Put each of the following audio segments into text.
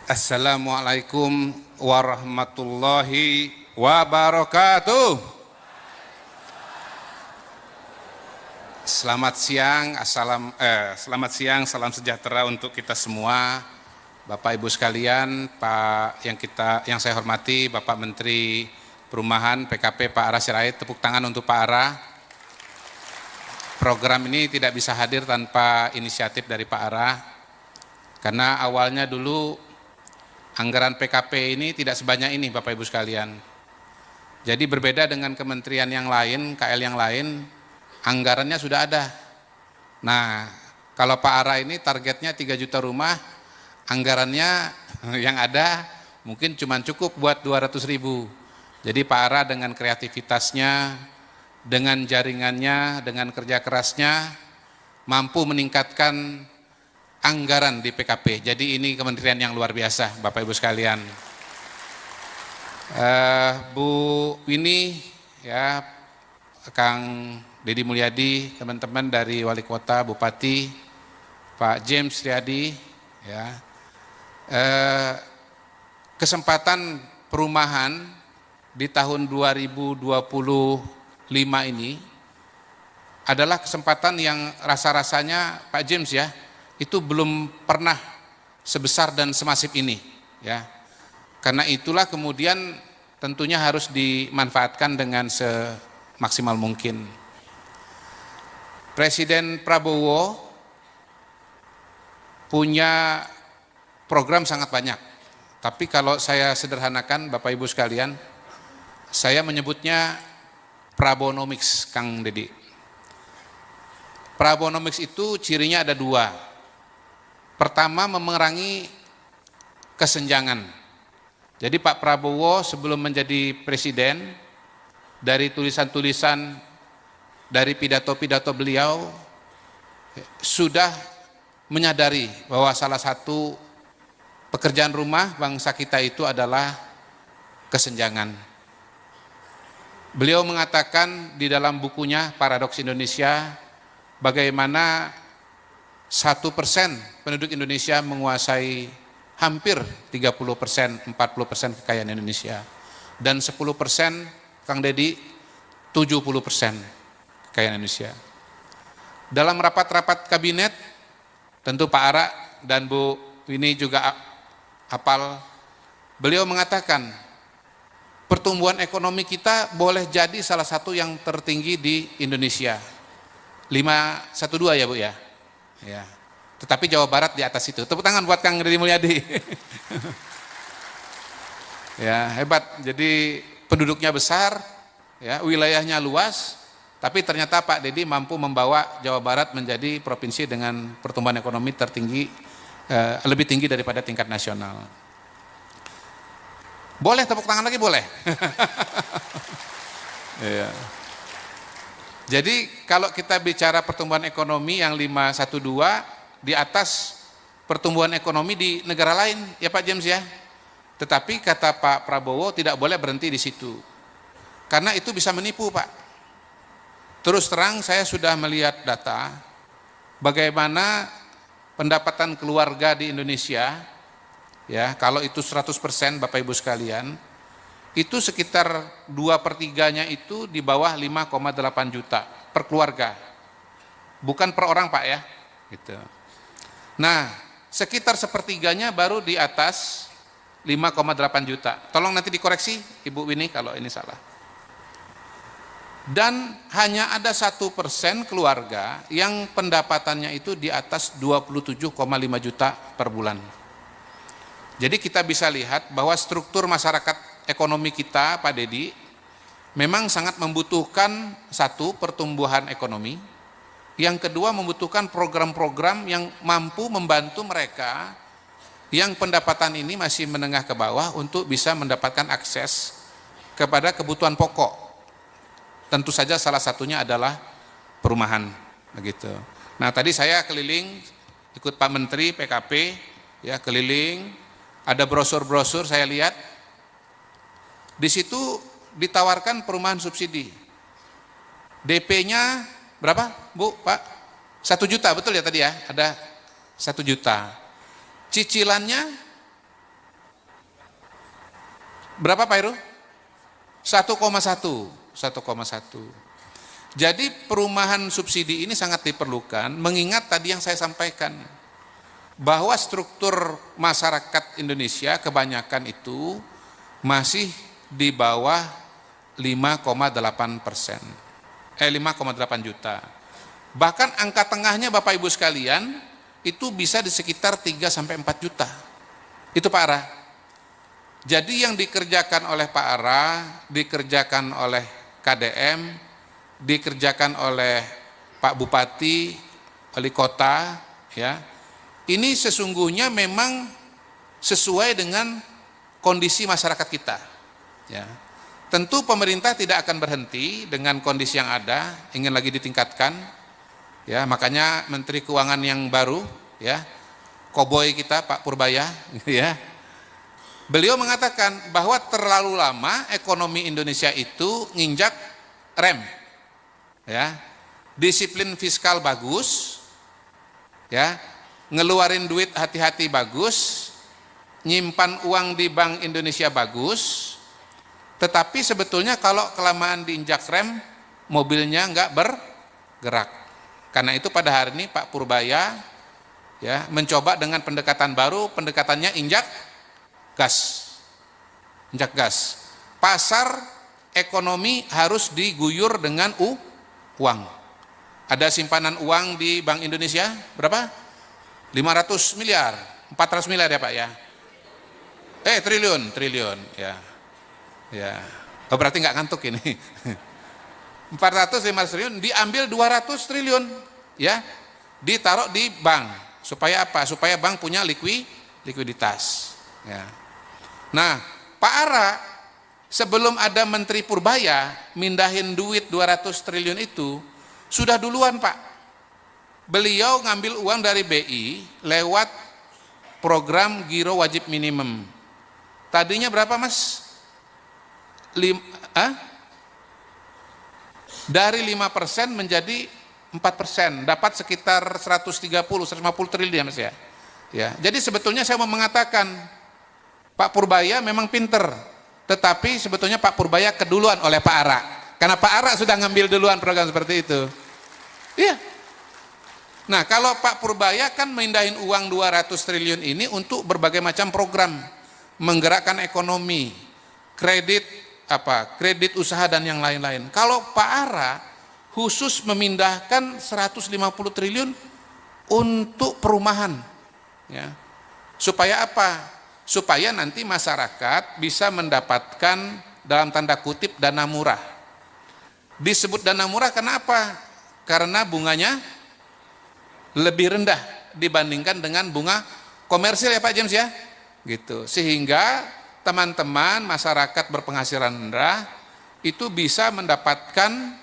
Assalamualaikum warahmatullahi wabarakatuh. Selamat siang, salam sejahtera untuk kita semua, Bapak Ibu sekalian, yang saya hormati Bapak Menteri Perumahan PKP Pak Ara Sirait. Tepuk tangan untuk Pak Ara. Program ini tidak bisa hadir tanpa inisiatif dari Pak Ara, karena awalnya dulu anggaran PKP ini tidak sebanyak ini Bapak Ibu sekalian. Jadi berbeda dengan kementerian yang lain, KL yang lain, anggarannya sudah ada. Nah, kalau Pak Ara ini targetnya 3 juta rumah, anggarannya yang ada mungkin cuma cukup buat 200.000. Jadi Pak Ara dengan kreativitasnya, dengan jaringannya, dengan kerja kerasnya, mampu meningkatkan anggaran di PKP. Jadi ini kementerian yang luar biasa Bapak Ibu sekalian. Bu Winnie, ya, Kang Deddy Mulyadi, teman-teman dari Wali Kota, Bupati, Pak James Riyadi, ya, kesempatan perumahan di tahun 2025 ini adalah kesempatan yang rasa-rasanya Pak James, ya, itu belum pernah sebesar dan semasif ini, ya. Karena itulah kemudian tentunya harus dimanfaatkan dengan semaksimal mungkin. Presiden Prabowo punya program sangat banyak, tapi kalau saya sederhanakan Bapak Ibu sekalian, saya menyebutnya Prabonomics, Kang Deddy. Prabonomics itu cirinya ada 2. Pertama, memerangi kesenjangan. Jadi Pak Prabowo sebelum menjadi presiden, dari tulisan-tulisan, dari pidato-pidato beliau, sudah menyadari bahwa salah satu pekerjaan rumah bangsa kita itu adalah kesenjangan. Beliau mengatakan di dalam bukunya Paradoks Indonesia, bagaimana 1% penduduk Indonesia menguasai hampir 30%, 40% kekayaan Indonesia. Dan 10%, Kang Deddy, 70% kekayaan Indonesia. Dalam rapat-rapat kabinet, tentu Pak Ara dan Bu Winnie juga hafal, beliau mengatakan, pertumbuhan ekonomi kita boleh jadi salah satu yang tertinggi di Indonesia. 512 ya Bu ya? Ya, tetapi Jawa Barat di atas itu. Tepuk tangan buat Kang Deddy Mulyadi. Ya, hebat. Jadi penduduknya besar, ya, wilayahnya luas, tapi ternyata Pak Deddy mampu membawa Jawa Barat menjadi provinsi dengan pertumbuhan ekonomi tertinggi, lebih tinggi daripada tingkat nasional. Boleh tepuk tangan lagi, boleh. Ya. Jadi kalau kita bicara pertumbuhan ekonomi yang 512 di atas pertumbuhan ekonomi di negara lain, ya Pak James, ya. Tetapi kata Pak Prabowo tidak boleh berhenti di situ. Karena itu bisa menipu, Pak. Terus terang saya sudah melihat data bagaimana pendapatan keluarga di Indonesia, ya, kalau itu 100% Bapak Ibu sekalian, itu sekitar 2/3-nya itu di bawah 5,8 juta per keluarga, bukan per orang Pak, ya, gitu. Nah, sekitar 1/3-nya baru di atas 5,8 juta. Tolong nanti dikoreksi Ibu Winnie kalau ini salah. Dan hanya ada 1% keluarga yang pendapatannya itu di atas 27,5 juta per bulan. Jadi kita bisa lihat bahwa struktur masyarakat ekonomi kita, Pak Deddy, memang sangat membutuhkan satu, pertumbuhan ekonomi, yang kedua membutuhkan program-program yang mampu membantu mereka yang pendapatan ini masih menengah ke bawah untuk bisa mendapatkan akses kepada kebutuhan pokok. Tentu saja salah satunya adalah perumahan, begitu. Nah, tadi saya keliling ikut Pak Menteri PKP, ya, keliling, ada brosur-brosur saya lihat. Di situ ditawarkan perumahan subsidi. DP-nya berapa, Bu, Pak? 1 juta, betul ya tadi ya? Ada 1 juta. Cicilannya Berapa Pak Heru? 1,1. 1,1. Jadi perumahan subsidi ini sangat diperlukan, mengingat tadi yang saya sampaikan, bahwa struktur masyarakat Indonesia kebanyakan itu masih di bawah 5,8%. 5,8 juta. Bahkan angka tengahnya Bapak Ibu sekalian itu bisa di sekitar 3-4 juta. Itu Pak Ara. Jadi yang dikerjakan oleh Pak Ara, dikerjakan oleh KDM, dikerjakan oleh Pak Bupati, wali kota, ya. Ini sesungguhnya memang sesuai dengan kondisi masyarakat kita, ya. Tentu pemerintah tidak akan berhenti dengan kondisi yang ada, ingin lagi ditingkatkan, ya. Makanya Menteri Keuangan yang baru, ya, koboi kita Pak Purbaya, ya. Beliau mengatakan bahwa terlalu lama ekonomi Indonesia itu nginjak rem, ya, disiplin fiskal bagus, ya, ngeluarin duit hati-hati bagus, nyimpan uang di Bank Indonesia bagus, tetapi sebetulnya kalau kelamaan diinjak rem, mobilnya nggak bergerak. Karena itu pada hari ini Pak Purbaya, ya, mencoba dengan pendekatan baru, pendekatannya injak gas. Pasar ekonomi harus diguyur dengan uang. Ada simpanan uang di Bank Indonesia berapa? 500 miliar, 400 miliar ya Pak ya. Triliun ya. Ya. Oh, berarti nggak ngantuk ini. 400 500 triliun diambil 200 triliun ya. Ditaruh di bank. Supaya apa? Supaya bank punya likuiditas, ya. Nah, Pak Ara sebelum ada Menteri Purbaya mindahin duit 200 triliun itu sudah duluan Pak. Beliau ngambil uang dari BI lewat program Giro Wajib Minimum. Tadinya berapa Mas? Dari 5% menjadi 4%, dapat sekitar 130-150 triliun ya Mas ya. Ya, jadi sebetulnya saya mau mengatakan Pak Purbaya memang pinter, tetapi sebetulnya Pak Purbaya keduluan oleh Pak Ara, karena Pak Ara sudah ngambil duluan program seperti itu. Iya. Nah, kalau Pak Purbaya kan mindahin uang 200 triliun ini untuk berbagai macam program, menggerakkan ekonomi, kredit usaha dan yang lain-lain. Kalau Pak Ara khusus memindahkan 150 triliun untuk perumahan, ya. Supaya apa? Supaya nanti masyarakat bisa mendapatkan dalam tanda kutip dana murah. Disebut dana murah kenapa? Karena bunganya lebih rendah dibandingkan dengan bunga komersil ya Pak James ya, gitu. Sehingga teman-teman masyarakat berpenghasilan rendah itu bisa mendapatkan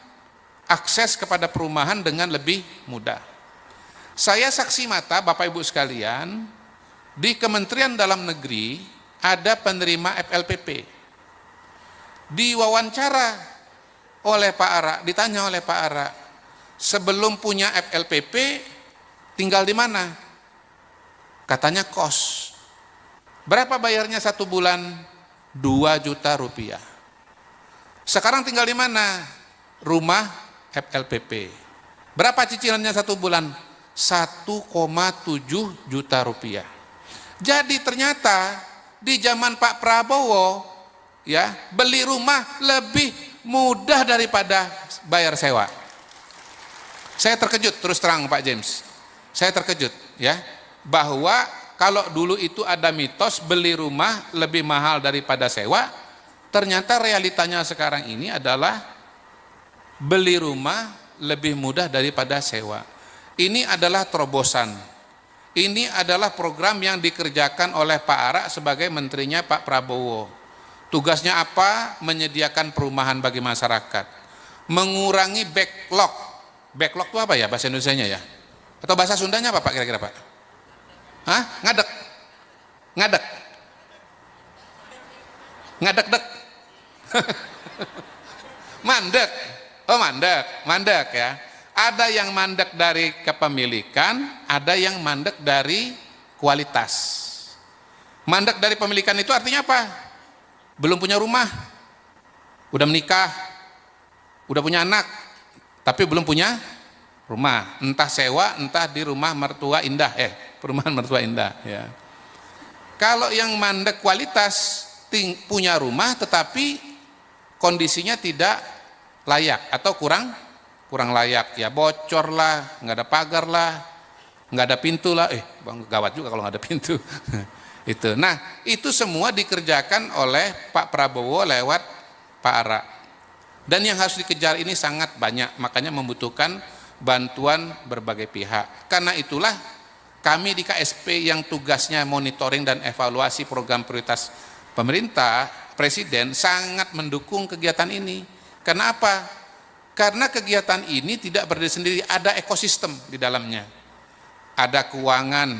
akses kepada perumahan dengan lebih mudah. Saya saksi mata Bapak Ibu sekalian, di Kementerian Dalam Negeri ada penerima FLPP. Diwawancara oleh Pak Ara, ditanya oleh Pak Ara, sebelum punya FLPP tinggal di mana? Katanya kos. Berapa bayarnya satu bulan? 2 juta rupiah. Sekarang tinggal di mana? Rumah FLPP. Berapa cicilannya satu bulan? 1,7 juta rupiah. Jadi ternyata di zaman Pak Prabowo, ya, beli rumah lebih mudah daripada bayar sewa. Saya terkejut terus terang Pak James. Saya terkejut ya, bahwa kalau dulu itu ada mitos beli rumah lebih mahal daripada sewa, ternyata realitanya sekarang ini adalah beli rumah lebih mudah daripada sewa. Ini adalah terobosan. Ini adalah program yang dikerjakan oleh Pak Ara sebagai menterinya Pak Prabowo. Tugasnya apa? Menyediakan perumahan bagi masyarakat. Mengurangi backlog. Backlog itu apa ya bahasa Indonesianya ya? Atau bahasa Sundanya apa Pak kira-kira Pak? Hah? Ngadek. Ngadek. Ngadek-dek. Mandek. Oh mandek. Mandek ya. Ada yang mandek dari kepemilikan, ada yang mandek dari kualitas. Mandek dari pemilikan itu artinya apa? belum punya rumah, udah menikah, udah punya anak, tapi belum punya rumah, entah sewa, entah di rumah mertua indah, perumahan mertua indah. Ya. Kalau yang mandek kualitas, punya rumah tetapi kondisinya tidak layak atau kurang layak, ya bocor lah, nggak ada pagar lah, nggak ada pintu lah, bang gawat juga kalau nggak ada pintu. Itu. Nah, itu semua dikerjakan oleh Pak Prabowo lewat Pak Ara. Dan yang harus dikejar ini sangat banyak, makanya membutuhkan bantuan berbagai pihak. Karena itulah kami di KSP yang tugasnya monitoring dan evaluasi program prioritas pemerintah, Presiden sangat mendukung kegiatan ini. Karena apa? Karena kegiatan ini tidak berdiri sendiri, ada ekosistem di dalamnya. Ada keuangan,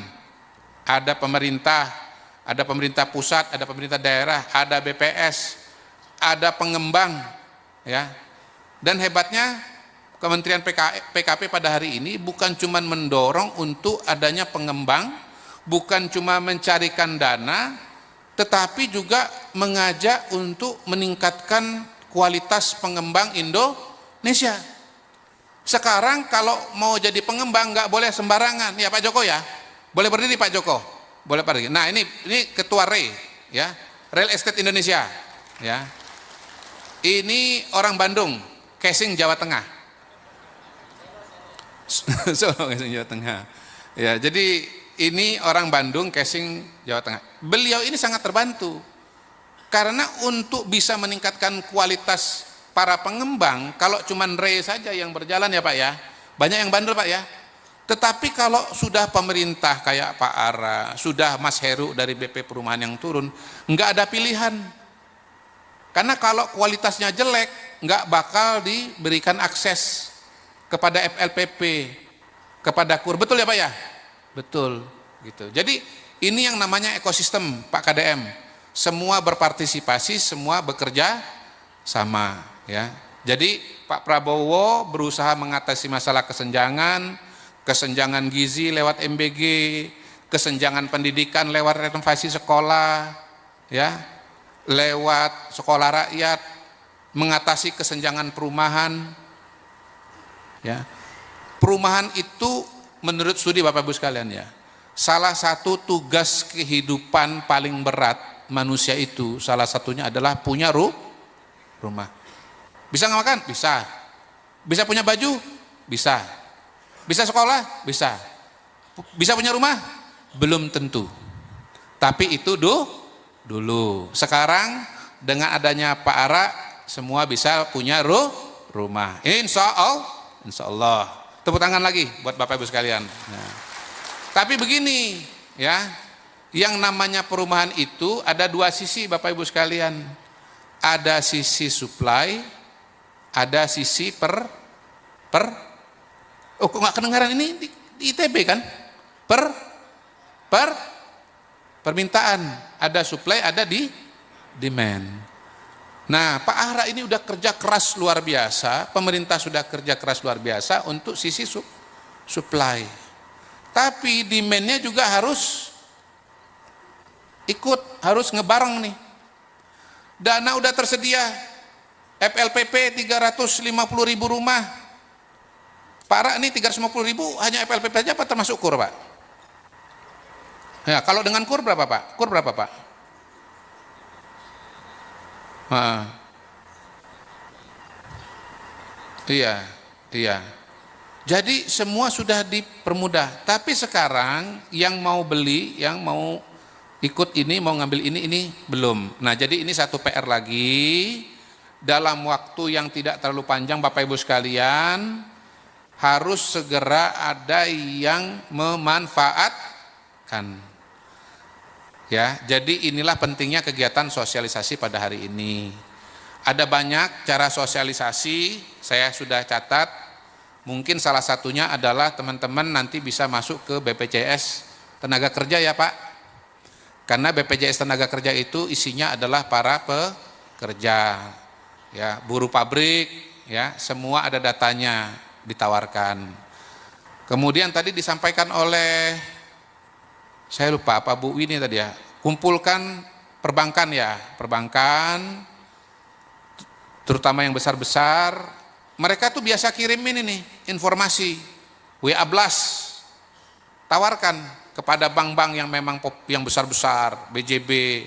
ada pemerintah pusat, ada pemerintah daerah, ada BPS, ada pengembang, ya. Dan hebatnya Kementerian PKP pada hari ini bukan cuma mendorong untuk adanya pengembang, bukan cuma mencarikan dana, tetapi juga mengajak untuk meningkatkan kualitas pengembang Indonesia. Sekarang kalau mau jadi pengembang nggak boleh sembarangan, ya Pak Joko ya, boleh berdiri Pak Joko. Boleh pergi. Nah ini ketua RE, ya, Real Estate Indonesia, ya. Ini orang Bandung, casing Jawa Tengah. Solo casing Jawa Tengah. Ya, jadi ini orang Bandung, casing Jawa Tengah. Beliau ini sangat terbantu karena untuk bisa meningkatkan kualitas para pengembang, kalau cuman RE saja yang berjalan ya Pak ya, banyak yang bandel Pak ya. Tetapi kalau sudah pemerintah kayak Pak Ara, sudah Mas Heru dari BP Perumahan yang turun, nggak ada pilihan. Karena kalau kualitasnya jelek, nggak bakal diberikan akses kepada FLPP, kepada KUR. Betul ya Pak ya? Betul. Gitu. Jadi ini yang namanya ekosistem Pak KDM. Semua berpartisipasi, semua bekerja sama. Ya. Jadi Pak Prabowo berusaha mengatasi masalah kesenjangan gizi lewat MBG, kesenjangan pendidikan lewat renovasi sekolah, ya, lewat sekolah rakyat, mengatasi kesenjangan perumahan, ya. Perumahan itu menurut studi Bapak Ibu sekalian ya, salah satu tugas kehidupan paling berat manusia itu salah satunya adalah punya rumah. Bisa nggak makan? Bisa. Bisa punya baju? Bisa. Bisa sekolah? Bisa. Bisa punya rumah? Belum tentu. Tapi itu dulu. Sekarang dengan adanya Pak Ara, semua bisa punya rumah. Insya Allah. Tepuk tangan lagi buat Bapak Ibu sekalian. Nah. Tapi begini, ya, yang namanya perumahan itu ada dua sisi Bapak Ibu sekalian. Ada sisi supply, ada sisi oh kok nggak kedengaran ini di ITB kan? Permintaan, ada supply, ada demand. Nah, Pak Ara ini udah kerja keras luar biasa, pemerintah sudah kerja keras luar biasa untuk sisi supply. Tapi demand-nya juga harus ikut, harus ngebareng nih. Dana udah tersedia, FLPP 350.000 rumah. Pak Ara ini 350.000 hanya FLPP aja apa termasuk KUR Pak? Ya, kalau dengan KUR berapa Pak? KUR berapa Pak? Iya. Jadi semua sudah dipermudah. Tapi sekarang yang mau beli, yang mau ikut ini, mau ngambil ini belum. Nah jadi ini satu PR lagi. Dalam waktu yang tidak terlalu panjang Bapak Ibu sekalian, harus segera ada yang memanfaatkan. Ya, jadi inilah pentingnya kegiatan sosialisasi pada hari ini. Ada banyak cara sosialisasi, saya sudah catat. Mungkin salah satunya adalah teman-teman nanti bisa masuk ke BPJS Tenaga Kerja ya Pak. Karena BPJS Tenaga Kerja itu isinya adalah para pekerja, ya, buruh pabrik, ya, semua ada datanya ditawarkan. Kemudian tadi disampaikan oleh, saya lupa apa Bu Wini tadi ya, kumpulkan perbankan ya, perbankan, terutama yang besar-besar, mereka tuh biasa kirimin ini informasi, WA Blast, tawarkan kepada bank-bank yang memang yang besar-besar, BJB,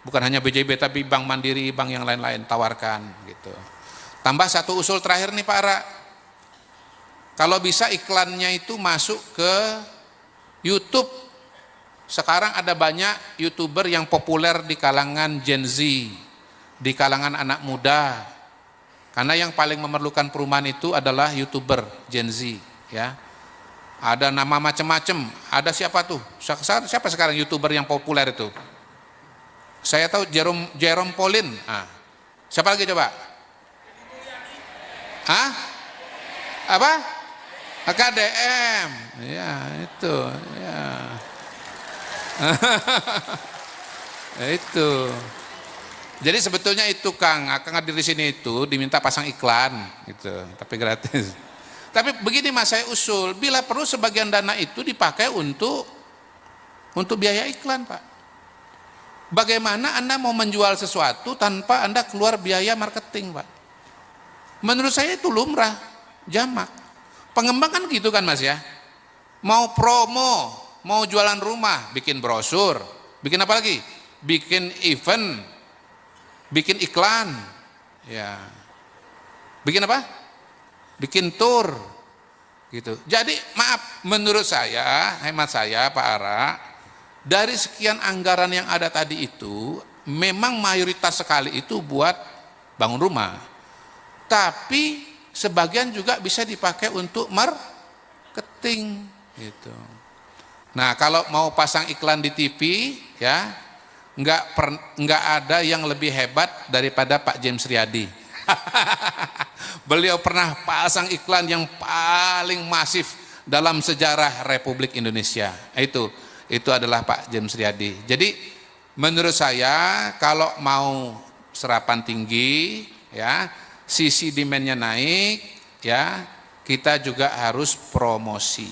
bukan hanya BJB tapi Bank Mandiri, bank yang lain-lain, tawarkan gitu. Tambah satu usul terakhir nih Pak Ara, kalau bisa iklannya itu masuk ke YouTube. Sekarang ada banyak YouTuber yang populer di kalangan Gen Z, di kalangan anak muda. Karena yang paling memerlukan perumahan itu adalah YouTuber Gen Z, ya. Ada nama macam-macam. Ada siapa tuh? Siapa sekarang YouTuber yang populer itu? Saya tahu Jerome Pauline. Ah. Siapa lagi coba? Hah? Apa? KDM. Ya, itu, ya. Itu. Jadi sebetulnya itu Kang hadir di sini itu diminta pasang iklan gitu, tapi gratis. Tapi begini Mas, saya usul, bila perlu sebagian dana itu dipakai untuk biaya iklan, Pak. Bagaimana Anda mau menjual sesuatu tanpa Anda keluar biaya marketing, Pak? Menurut saya itu lumrah, jamak. Pengembang kan gitu kan Mas ya. Mau promo, mau jualan rumah, bikin brosur, bikin apa lagi? Bikin event, bikin iklan, ya. Bikin apa? Bikin tour, gitu. Jadi maaf, menurut saya, hemat saya Pak Ara, dari sekian anggaran yang ada tadi itu, memang mayoritas sekali itu buat bangun rumah. Tapi sebagian juga bisa dipakai untuk marketing, gitu. Nah, kalau mau pasang iklan di TV, ya, nggak ada yang lebih hebat daripada Pak James Riyadi. Beliau pernah pasang iklan yang paling masif dalam sejarah Republik Indonesia. Itu adalah Pak James Riyadi. Jadi menurut saya kalau mau serapan tinggi, ya, sisi demand-nya naik, ya, kita juga harus promosi,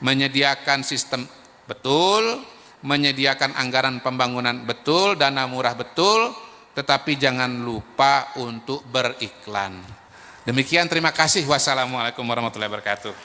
menyediakan sistem betul, menyediakan anggaran pembangunan betul, dana murah betul, tetapi jangan lupa untuk beriklan. Demikian, terima kasih. Wassalamualaikum warahmatullahi wabarakatuh.